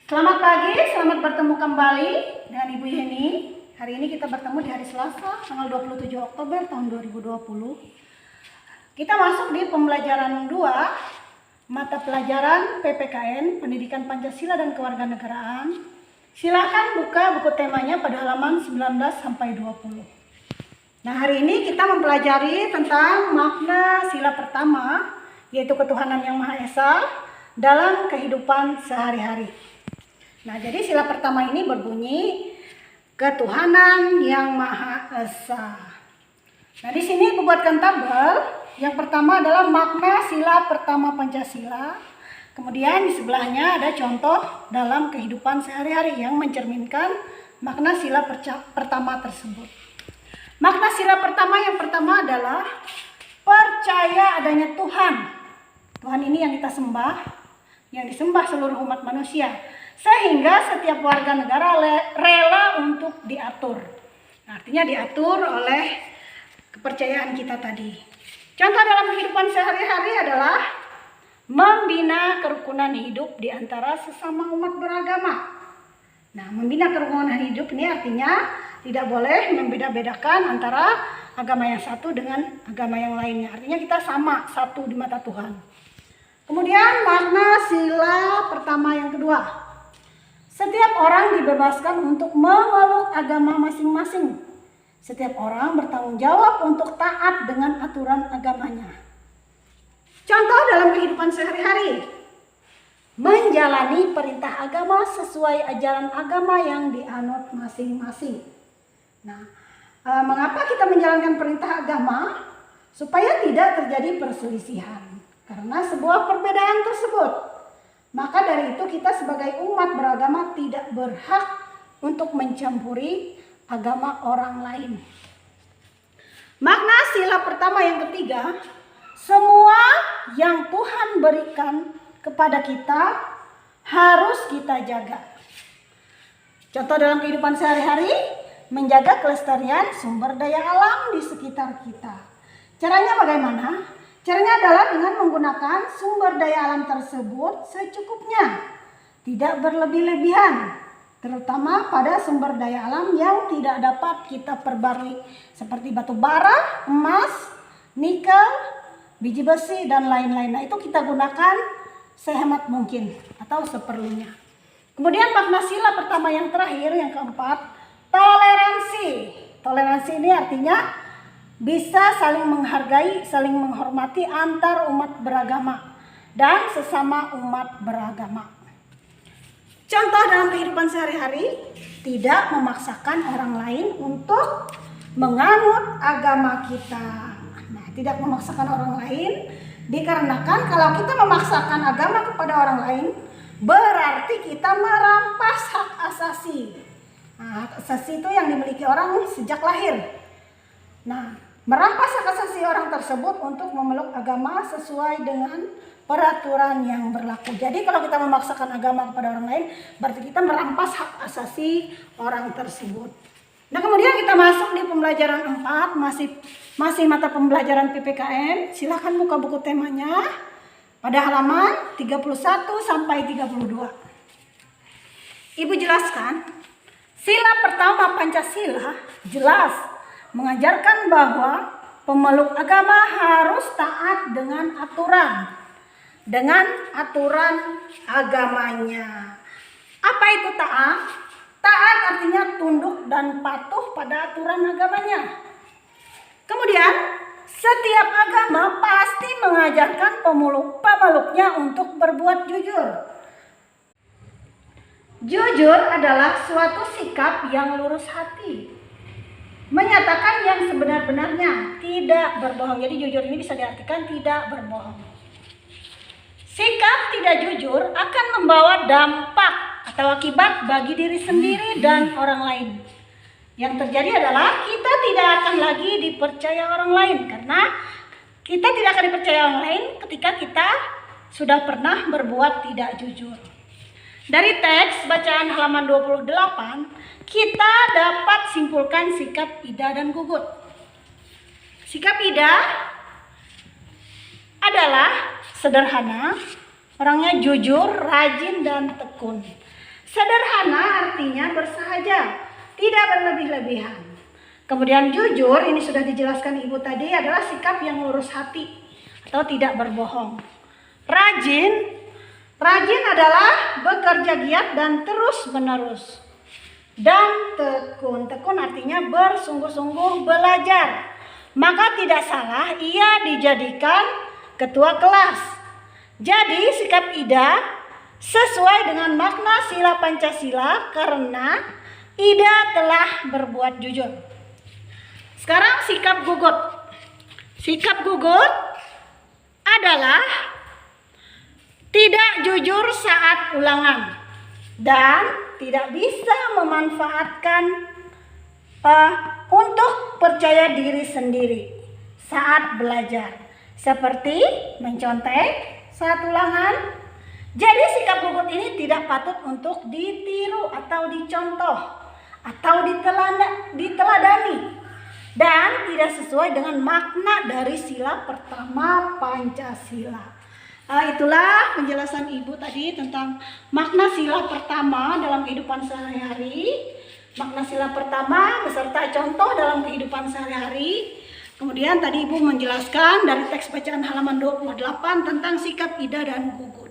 Selamat pagi, selamat bertemu kembali dengan Ibu Yeni. Hari ini kita bertemu di hari Selasa, tanggal 27 Oktober tahun 2020. Kita masuk di pembelajaran 2, mata pelajaran PPKN, Pendidikan Pancasila dan Kewarganegaraan. Silakan buka buku temanya pada halaman 19 sampai 20. Nah, hari ini kita mempelajari tentang makna sila pertama, yaitu ketuhanan yang Maha Esa dalam kehidupan sehari-hari. Nah, jadi sila pertama ini berbunyi ketuhanan yang Maha Esa. Nah, di sini Ibu buatkan tabel. Yang pertama adalah makna sila pertama Pancasila. Kemudian di sebelahnya ada contoh dalam kehidupan sehari-hari yang mencerminkan makna sila pertama tersebut. Makna sila pertama yang pertama adalah percaya adanya Tuhan. Tuhan ini yang kita sembah, yang disembah seluruh umat manusia. Sehingga setiap warga negara rela untuk diatur. Nah, artinya diatur oleh kepercayaan kita tadi. Contoh dalam kehidupan sehari-hari adalah membina kerukunan hidup di antara sesama umat beragama. Nah, membina kerukunan hidup ini artinya tidak boleh membeda-bedakan antara agama yang satu dengan agama yang lainnya. Artinya kita sama, satu di mata Tuhan. Kemudian makna sila pertama yang kedua. Setiap orang dibebaskan untuk memeluk agama masing-masing. Setiap orang bertanggung jawab untuk taat dengan aturan agamanya. Contoh dalam kehidupan sehari-hari. Menjalani perintah agama sesuai ajaran agama yang dianut masing-masing. Nah, mengapa kita menjalankan perintah agama? Supaya tidak terjadi perselisihan. Karena sebuah perbedaan tersebut. Maka dari itu kita sebagai umat beragama tidak berhak untuk mencampuri agama orang lain. Makna sila pertama yang ketiga, semua yang Tuhan berikan kepada kita harus kita jaga. Contoh dalam kehidupan sehari-hari, menjaga kelestarian sumber daya alam di sekitar kita. Caranya bagaimana? Caranya adalah dengan menggunakan sumber daya alam tersebut secukupnya, tidak berlebih-lebihan, terutama pada sumber daya alam yang tidak dapat kita perbarui, seperti batu bara, emas, nikel, biji besi, dan lain-lain. Nah, itu kita gunakan sehemat mungkin atau seperlunya. Kemudian makna sila pertama yang terakhir, yang keempat, toleransi. Toleransi ini artinya bisa saling menghargai, saling menghormati antar umat beragama dan sesama umat beragama. Contoh dalam kehidupan sehari-hari, tidak memaksakan orang lain untuk menganut agama kita. Nah, tidak memaksakan orang lain dikarenakan kalau kita memaksakan agama kepada orang lain, berarti kita merampas hak asasi. Nah, hak asasi itu yang dimiliki orang sejak lahir. Nah, merampas hak asasi orang tersebut untuk memeluk agama sesuai dengan peraturan yang berlaku. Jadi kalau kita memaksakan agama kepada orang lain, berarti kita merampas hak asasi orang tersebut. Nah, kemudian kita masuk di pembelajaran 4, masih mata pembelajaran PPKN. Silahkan buka buku temanya pada halaman 31 sampai 32. Ibu jelaskan, sila pertama Pancasila jelas mengajarkan bahwa pemeluk agama harus taat dengan aturan agamanya. Apa itu taat? Taat artinya tunduk dan patuh pada aturan agamanya. Kemudian, setiap agama pasti mengajarkan pemeluknya untuk berbuat jujur. Jujur adalah suatu sikap yang lurus hati, menyatakan yang sebenar-benarnya, tidak berbohong. Jadi jujur ini bisa diartikan tidak berbohong. Sikap tidak jujur akan membawa dampak atau akibat bagi diri sendiri dan orang lain. Yang terjadi adalah kita tidak akan lagi dipercaya orang lain, karena kita tidak akan dipercaya orang lain ketika kita sudah pernah berbuat tidak jujur. Dari teks bacaan halaman 28, kita dapat simpulkan sikap Ida dan Gugut. Sikap Ida adalah sederhana, orangnya jujur, rajin, dan tekun. Sederhana artinya bersahaja, tidak berlebih-lebihan. Kemudian jujur, ini sudah dijelaskan Ibu tadi, adalah sikap yang lurus hati atau tidak berbohong. Rajin adalah bekerja giat dan terus menerus. Dan tekun artinya bersungguh-sungguh belajar. Maka tidak salah ia dijadikan ketua kelas. Jadi sikap Ida sesuai dengan makna sila Pancasila karena Ida telah berbuat jujur. Sekarang sikap gugut. Sikap gugut adalah tidak jujur saat ulangan dan tidak bisa memanfaatkan untuk percaya diri sendiri saat belajar, seperti mencontek saat ulangan. Jadi sikap gugut ini tidak patut untuk ditiru atau dicontoh atau diteladani dan tidak sesuai dengan makna dari sila pertama Pancasila. Itulah penjelasan Ibu tadi tentang makna sila pertama dalam kehidupan sehari-hari, makna sila pertama beserta contoh dalam kehidupan sehari-hari. Kemudian tadi Ibu menjelaskan dari teks bacaan halaman 28 tentang sikap Ida dan gugut.